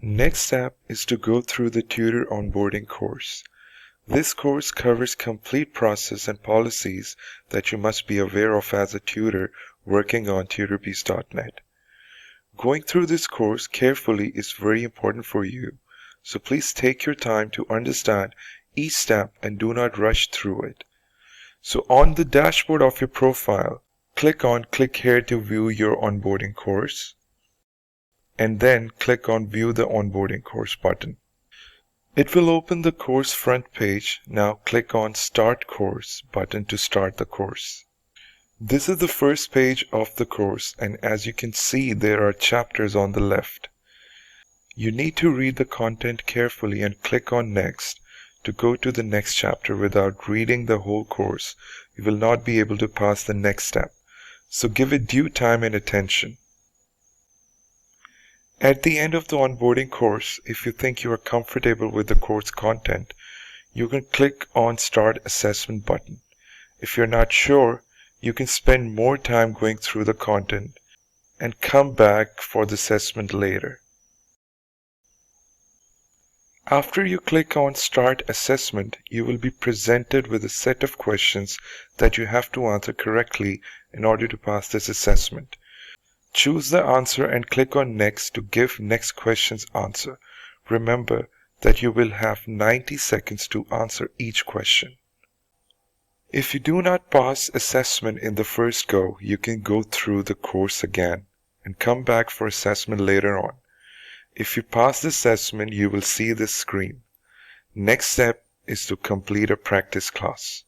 Next step is to go through the tutor onboarding course. This course covers complete process and policies that you must be aware of as a tutor working on TutorBees.net. Going through this course carefully is very important for you, so please take your time to understand each step and do not rush through it. So on the dashboard of your profile, click here to view your onboarding course, and then click on View the Onboarding Course button. It will open the course front page. Now click on Start Course button to start the course. This is the first page of the course, and as you can see, there are chapters on the left. You need to read the content carefully and click on Next to go to the next chapter. Without reading the whole course, you will not be able to pass the next step, so give it due time and attention. At the end of the onboarding course, if you think you are comfortable with the course content, you can click on Start Assessment button. If you're not sure, you can spend more time going through the content and come back for the assessment later. After you click on Start Assessment, you will be presented with a set of questions that you have to answer correctly in order to pass this assessment. Choose the answer and click on Next to give next question's answer. Remember that you will have 90 seconds to answer each question. If you do not pass assessment in the first go, you can go through the course again and come back for assessment later on. If you pass the assessment, you will see this screen. Next step is to complete a practice class.